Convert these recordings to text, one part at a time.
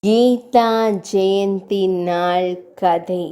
கீதா ஜெயந்தி நாள் கதை.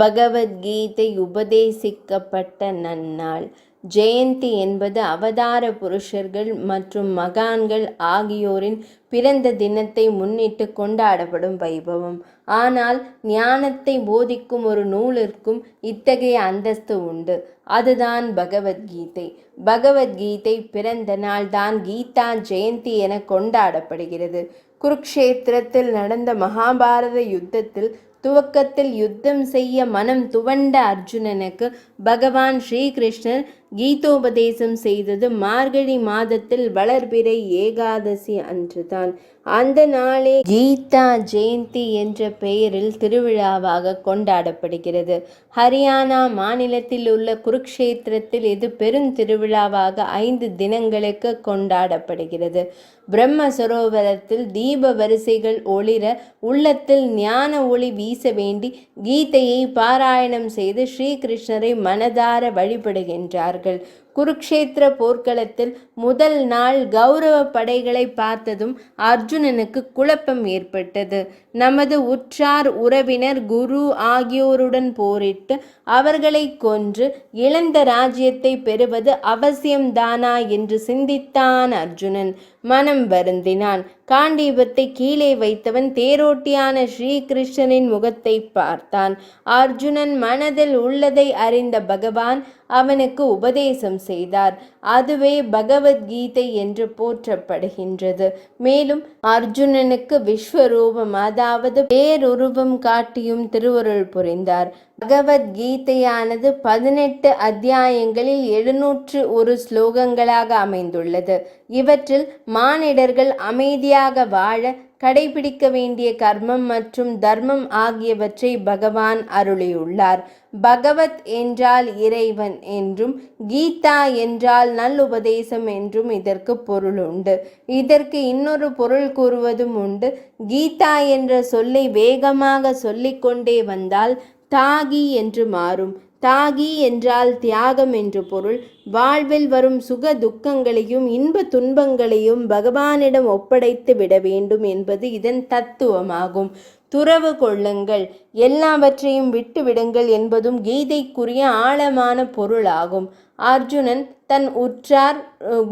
பகவத்கீதை உபதேசிக்கப்பட்ட நன்னாள். ஜெயந்தி என்பது அவதார புருஷர்கள் மற்றும் மகான்கள் ஆகியோரின் பிறந்த தினத்தை முன்னிட்டு கொண்டாடப்படும் வைபவம். ஆனால் ஞானத்தை போதிக்கும் ஒரு நூலிற்கும் இத்தகைய அந்தஸ்து உண்டு. அதுதான் பகவத்கீதை. பகவத்கீதை பிறந்த நாள் தான் கீதா ஜெயந்தி என கொண்டாடப்படுகிறது. குருக்ஷேத்திரத்தில் நடந்த மகாபாரத யுத்தத்தில் துவக்கத்தில் யுத்தம் செய்ய மனம் துவண்ட அர்ஜுனனுக்கு பகவான் ஸ்ரீகிருஷ்ணர் கீதோபதேசம் செய்தது மார்கழி மாதத்தில் வளர்பிறை ஏகாதசி அன்றுதான். அந்த நாளே கீதா ஜெயந்தி என்ற பெயரில் திருவிழாவாக கொண்டாடப்படுகிறது. ஹரியானா மாநிலத்தில் உள்ள குருக்ஷேத்திரத்தில் இது பெருந்திருவிழாவாக 5 தினங்களுக்கு கொண்டாடப்படுகிறது. பிரம்ம சரோவரத்தில் தீப வரிசைகள் ஒளிர உள்ளத்தில் ஞான ஒளி வீச வேண்டி கீதையை பாராயணம் செய்து ஸ்ரீகிருஷ்ணரை மனதார வழிபடுகின்றார்கள். குருக்ஷேத்திர போர்க்களத்தில் முதல் நாள் கௌரவ படைகளை பார்த்ததும் அர்ஜுனனுக்கு குழப்பம் ஏற்பட்டது. நமது உற்றார் உறவினர் குரு ஆகியோருடன் போரிட்டு அவர்களை கொன்று இழந்த ராஜ்யத்தை பெறுவது அவசியம்தானா என்று சிந்தித்தான் அர்ஜுனன். மனம் வருந்தினான். காண்டீபத்தை கீழே வைத்தவன் தேரோட்டியான ஸ்ரீகிருஷ்ணனின் முகத்தை பார்த்தான். அர்ஜுனன் மனதில் உள்ளதை அறிந்த பகவான் அவனுக்கு உபதேசம் செய்தார். அதுவே பகவத்கீதை என்று போற்றப்படுகின்றது. மேலும் அர்ஜுனனுக்கு விஸ்வரூபம், அதாவது பேருருவம் காட்டியும் திருவருள் புரிந்தார். பகவத்கீதையானது 18 அத்தியாயங்களில் 701 ஸ்லோகங்களாக அமைந்துள்ளது. இவற்றில் மானிடர்கள் அமைதியாக வாழ கடைபிடிக்க வேண்டிய கர்மம் மற்றும் தர்மம் ஆகியவற்றை பகவான் அருளியுள்ளார். பகவத் என்றால் இறைவன் என்றும் கீதா என்றால் நல்லுபதேசம் என்றும் இதற்கு பொருள் உண்டு. இதற்கு இன்னொரு பொருள் கூறுவதும் உண்டு. கீதா என்ற சொல்லை வேகமாக சொல்லிக்கொண்டே வந்தால் தாகி என்று மாறும். தாகி என்றால் தியாகம் என்று பொருள். வாழ்வில் வரும் சுக துக்கங்களையும் இன்ப துன்பங்களையும் பகவானிடம் ஒப்படைத்து விட வேண்டும் என்பது இதன் தத்துவமாகும். துறவு கொள்ளுங்கள், எல்லாவற்றையும் விட்டு விடுங்கள் என்பதும் கீதைக்குரிய ஆழமான பொருளாகும். அர்ஜுனன் தன் உற்றார்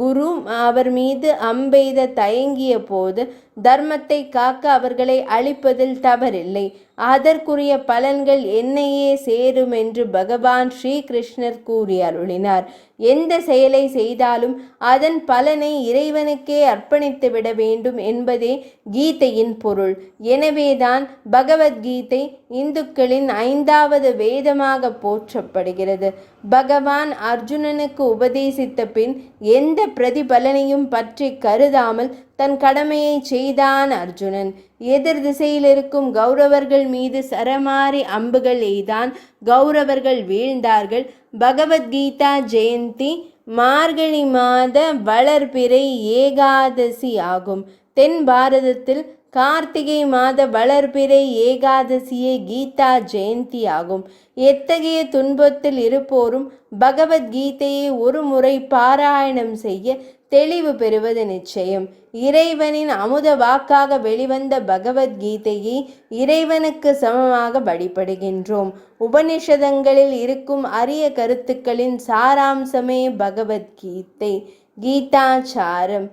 குரு அவர் மீது அம்பெய்த தயங்கிய போது தர்மத்தை காக்க அவர்களை அழிப்பதில் தவறில்லை. அதற்குரிய பலன்கள் என்னையே சேரும் என்று பகவான் ஸ்ரீகிருஷ்ணர் கூறி அருளினார். எந்த செயலை செய்தாலும் அதன் பலனை இறைவனுக்கே அர்ப்பணித்து விட வேண்டும் என்பதே கீதையின் பொருள். எனவேதான் பகவத்கீதை இந்துக்களின் 5வது வேதமாக போற்றப்படுகிறது. பகவான் அர்ஜுனனுக்கு உபதேசித்த பின் எந்த பிரதிபலனையும் பற்றி கருதாமல் தன் கடமையை செய்தான் அர்ஜுனன். எதிர் திசையில் இருக்கும் கௌரவர்கள் மீது சரமாரி அம்புகள் எய்தான். கௌரவர்கள் வீழ்ந்தார்கள். பகவத்கீதா ஜெயந்தி மார்கழி மாத வளர்பிறை ஏகாதசி ஆகும். தென் பாரதத்தில் கார்த்திகை மாத வளர்பிறை ஏகாதசியே கீதா ஜெயந்தி ஆகும். எத்தகைய துன்பத்தில் இருப்போரும் பகவத்கீதையை ஒரு முறை பாராயணம் செய்ய தெளிவு பெறுவது நிச்சயம். இறைவனின் அமுத வாக்காக வெளிவந்த பகவத்கீதையை இறைவனுக்கு சமமாக வழிபடுகின்றோம். உபனிஷதங்களில் இருக்கும் அரிய கருத்துக்களின் சாராம்சமே பகவத்கீதை. கீதாச்சாரம்.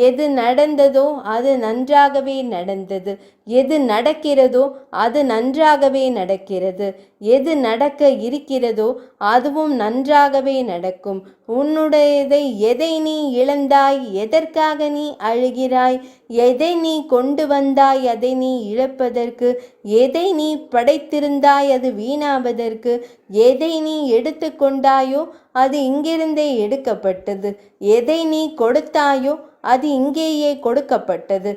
எது நடந்ததோ அது நன்றாகவே நடந்தது. எது நடக்கிறதோ அது நன்றாகவே நடக்கிறது. எது நடக்க இருக்கிறதோ அதுவும் நன்றாகவே நடக்கும். உன்னுடையதை எதை நீ இழந்தாய், எதற்காக நீ அழுகிறாய், எதை நீ கொண்டு வந்தாய் அதை நீ இழப்பதற்கு, எதை நீ படைத்திருந்தாய் அது வீணாவதற்கு, எதை நீ எடுத்து கொண்டாயோ அது இங்கிருந்தே எடுக்கப்பட்டது, எதை நீ கொடுத்தாயோ அது இங்கேயே கொடுக்கப்பட்டது,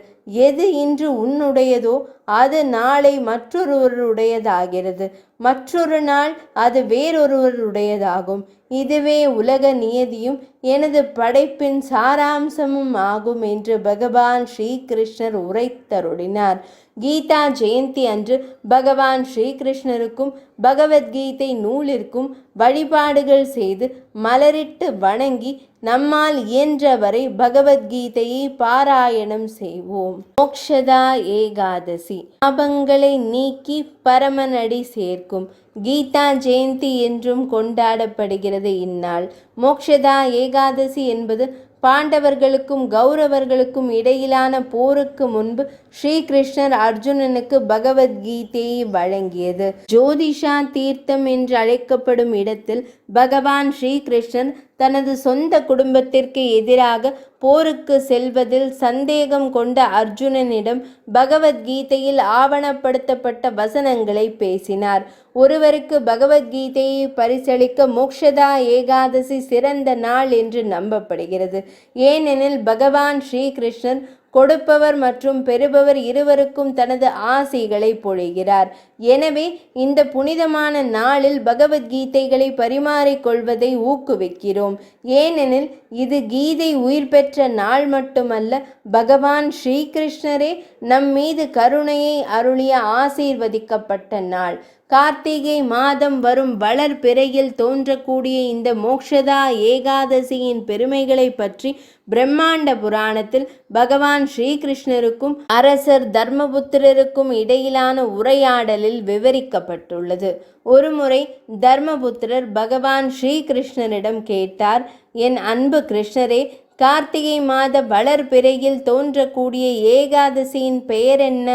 எது இன்று உன்னுடையதோ அது நாளை மற்றொருவருடையதாகிறது. மற்றொரு நாள் அது வேறொருவருடையதாகும். இதுவே உலக நியதியும் எனது படைப்பின் சாராம்சமும் ஆகும் என்று பகவான் ஸ்ரீகிருஷ்ணர் உரைத்தருளினார். கீதா ஜெயந்தி அன்று பகவான் ஸ்ரீகிருஷ்ணருக்கும் பகவத்கீதை நூலிற்கும் வழிபாடுகள் செய்து மலரிட்டு வணங்கி நம்மால் இயன்றவரை பகவத்கீதையை பாராயணம் செய்வோம். மோக்ஷதா ஏகாதசி பாபங்களை நீக்கி பரமனடி சேர்க்கும் கீதா ஜெயந்தி என்றும் கொண்டாடப்படுகிறது. இந்நாள் மோக்ஷதா ஏகாதசி என்பது பாண்டவர்களுக்கும் கௌரவர்களுக்கும் இடையிலான போருக்கு முன்பு ஸ்ரீகிருஷ்ணர் அர்ஜுனனுக்கு பகவத்கீதையை வழங்கியது. ஜோதிஷா தீர்த்தம் என்று அழைக்கப்படும் இடத்தில் பகவான் ஸ்ரீகிருஷ்ணர் தனது சொந்த குடும்பத்திற்கு எதிராக போருக்கு செல்வதில் சந்தேகம் கொண்ட அர்ஜுனனிடம் பகவத்கீதையில் ஆவணப்படுத்தப்பட்ட வசனங்களை பேசினார். ஒருவருக்கு பகவத்கீதையை பரிசளிக்க மோக்ஷதா ஏகாதசி சிறந்த நாள் என்று நம்பப்படுகிறது. ஏனெனில் பகவான் ஸ்ரீகிருஷ்ணர் கொடுப்பவர் மற்றும் பெறுபவர் இருவருக்கும் தனது ஆசைகளை பொழிகிறார். எனவே இந்த புனிதமான நாளில் பகவத்கீதைகளை பரிமாறிக்கொள்வதை ஊக்குவிக்கிறோம். ஏனெனில் இது கீதை உயிர் பெற்ற நாள் மட்டுமல்ல, பகவான் ஸ்ரீகிருஷ்ணரே நம் மீது கருணையை அருளிய ஆசீர்வதிக்கப்பட்ட நாள். கார்த்திகை மாதம் வரும் வளர்பிறையில் தோன்றக்கூடிய இந்த மோக்ஷதா ஏகாதசியின் பெருமைகளை பற்றி பிரம்மாண்ட புராணத்தில் பகவான் ஸ்ரீகிருஷ்ணருக்கும் அரசர் தர்மபுத்திரருக்கும் இடையிலான உரையாடலில் விவரிக்கப்பட்டுள்ளது. ஒருமுறை தர்மபுத்திரர் பகவான் ஸ்ரீகிருஷ்ணரிடம் கேட்டார், என் அன்பு கிருஷ்ணரே, கார்த்திகை மாத வளர்பிறையில் தோன்றக்கூடிய ஏகாதசியின் பெயர் என்ன?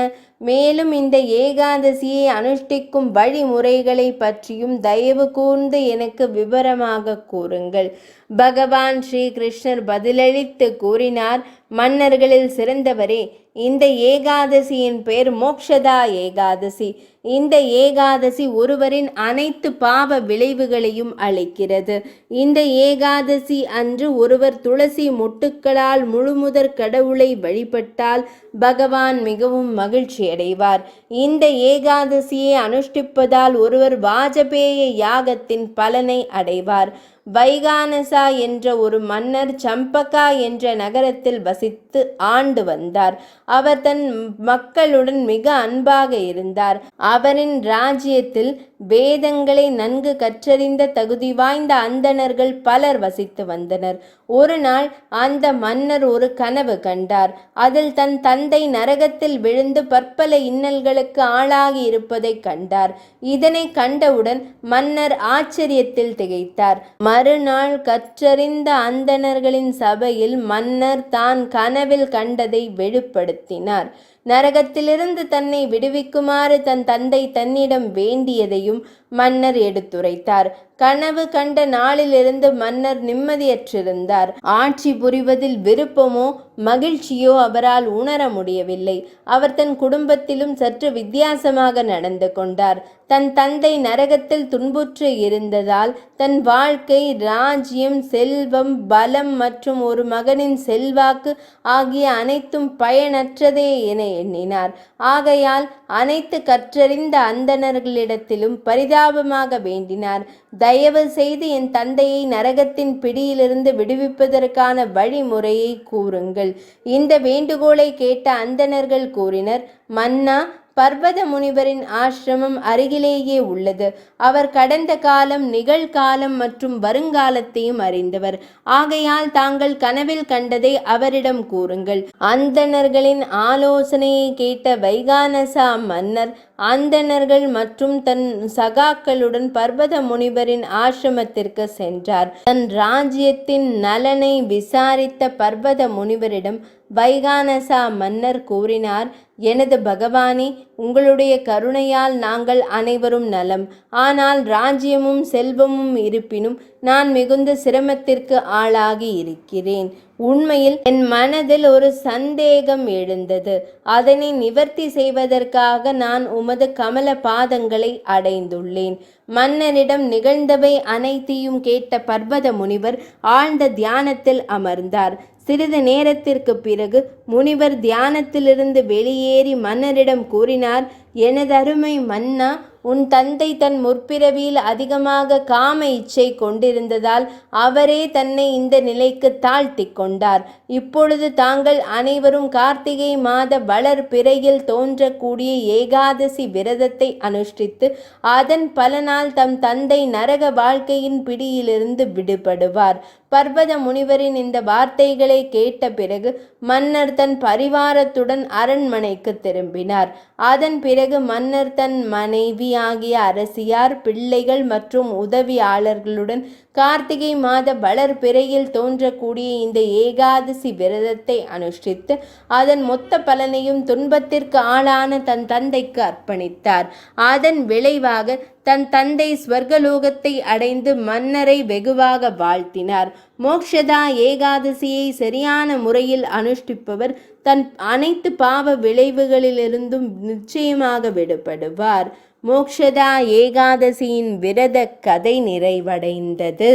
மேலும் இந்த ஏகாதசியை அனுஷ்டிக்கும் வழிமுறைகளை பற்றியும் தயவு கூர்ந்து எனக்கு விவரமாக கூறுங்கள். பகவான் ஸ்ரீகிருஷ்ணர் பதிலளித்து கூறினார், மன்னர்களில் சிறந்தவரே, இந்த ஏகாதசியின் பெயர் மோக்ஷதா ஏகாதசி. இந்த ஏகாதசி ஒருவரின் அனைத்து பாவ விளைவுகளையும் அளிக்கிறது. இந்த ஏகாதசி அன்று ஒருவர் துளசி மொட்டுக்களால் முழுமுதற் கடவுளை வழிபட்டால் பகவான் மிகவும் மகிழ்ச்சி அடைவார். இந்த ஏகாதசியை அனுஷ்டிப்பதால் ஒருவர் வாஜபேய யாகத்தின் பலனை அடைவார். வைகானசா என்ற ஒரு மன்னர் சம்பகா என்ற நகரத்தில் வசித்து ஆண்டு வந்தார். அவர் தன் மக்களுடன் மிக அன்பாக இருந்தார். அவரின் ராஜ்யத்தில் வேதங்களை நன்கு கற்றறிந்த தகுதி வாய்ந்த அந்தணர்கள் பலர் வசித்து வந்தனர். ஒரு நாள் அந்த மன்னர் ஒரு கனவு கண்டார். அதில் தன் தந்தை நரகத்தில் விழுந்து பற்பல இன்னல்களுக்கு ஆளாகி இருப்பதை கண்டார். இதனை கண்டவுடன் மன்னர் ஆச்சரியத்தில் திகைத்தார். மறுநாள் கற்றறிந்த அந்தணர்களின் சபையில் மன்னர் தான் கனவில் கண்டதை வெளிப்படுத்தினார். நரகத்திலிருந்து தன்னை விடுவிக்குமாறு தன் தந்தை தன்னிடம் வேண்டியதையும் மன்னர் எடுத்துரைத்தார். கனவு கண்ட நாளிலிருந்து மன்னர் நிம்மதியற்றிருந்தார். ஆட்சி புரிவதில் விருப்பமோ மகிழ்ச்சியோ அவரால் உணர முடியவில்லை. அவர் தன் குடும்பத்திலும் சற்று வித்தியாசமாக நடந்து கொண்டார். தன் தந்தை நரகத்தில் துன்புற்று இருந்ததால் தன் வாழ்க்கை, ராஜ்யம், செல்வம், பலம் மற்றும் ஒரு மகனின் செல்வாக்கு ஆகிய அனைத்தும் பயனற்றதே என எண்ணினார். ஆகையால் அனைத்து கற்றறிந்த அந்தணர்களிடத்திலும் பரிதாபமாக வேண்டினார், தயவு செய்து என் தந்தையை நரகத்தின் பிடியிலிருந்து விடுவிப்பதற்கான வழிமுறையை கூறுங்கள். இந்த வேண்டுகோளை கேட்ட அந்தணர்கள் கூறினர், மன்னா, பர்வத முனிவரின் ஆசிரமம் அருகிலேயே உள்ளது. அவர் கடந்த காலம், நிகழ்காலம் மற்றும் வருங்காலத்தையும் அறிந்தவர். ஆகையால் தாங்கள் கனவில் கண்டதை அவரிடம் கூறுங்கள். அந்தணர்களின் ஆலோசனையை கேட்ட வைகானசா மன்னர் அந்தணர்கள் மற்றும் தன் சகாக்களுடன் பர்வத முனிவரின் ஆசிரமத்திற்கு சென்றார். தன் ராஜ்யத்தின் நலனை விசாரித்த பர்வத முனிவரிடம் வைகானசா மன்னர் கூறினார், எனது பகவானே, உங்களுடைய கருணையால் நாங்கள் அனைவரும் நலம். ஆனால் ராஜ்யமும் செல்வமும் இருப்பினும் நான் மிகுந்த சிரமத்திற்கு ஆளாகி இருக்கிறேன். உண்மையில் என் மனதில் ஒரு சந்தேகம் எழுந்தது. அதனை நிவர்த்தி செய்வதற்காக நான் உமது கமல பாதங்களை அடைந்துள்ளேன். மன்னரிடம் நிகழ்ந்தவை அனைத்தையும் கேட்ட பர்வத முனிவர் ஆழ்ந்த தியானத்தில் அமர்ந்தார். சிறிது நேரத்திற்கு பிறகு முனிவர் தியானத்திலிருந்து வெளியேறி மன்னரிடம் கூறினார், எனதருமை மன்னா, உன் தந்தை தன் முற்பிறவியில் அதிகமாக காம இச்சை கொண்டிருந்ததால் அவரே தன்னை இந்த நிலைக்கு தாழ்த்தி கொண்டார். இப்பொழுது தாங்கள் அனைவரும் கார்த்திகை மாத வளர் பிறையில் தோன்றக்கூடிய ஏகாதசி விரதத்தை அனுஷ்டித்து அதன் பலனால் தம் தந்தை நரக வாழ்க்கையின் பிடியிலிருந்து விடுபடுவார். பர்வத முனிவரின் இந்த வார்த்தைகளை கேட்ட பிறகு மன்னர் தன் பரிவாரத்துடன் அரண்மனைக்கு திரும்பினார். அதன் பிறகு மன்னர் தன் மனைவி ஆகிய அரசியார், பிள்ளைகள் மற்றும் உதவியாளர்களுடன் கார்த்திகை மாத வளர் பிறையில் தோன்றக்கூடிய இந்த ஏகாதசி விரதத்தை அனுஷ்டித்து அதன் மொத்த பலனையும் துன்பத்திற்கு ஆளான தன் தந்தைக்கு அர்ப்பணித்தார். அதன் விளைவாக தன் தந்தை ஸ்வர்கலோகத்தை அடைந்து மன்னரை வெகுவாக வாழ்த்தினார். மோக்ஷதா ஏகாதசியை சரியான முறையில் அனுஷ்டிப்பவர் தன் அனைத்து பாவ விளைவுகளிலிருந்தும் நிச்சயமாக விடுபடுவார். மோக்ஷதா ஏகாதசியின் விரத கதை நிறைவடைந்தது.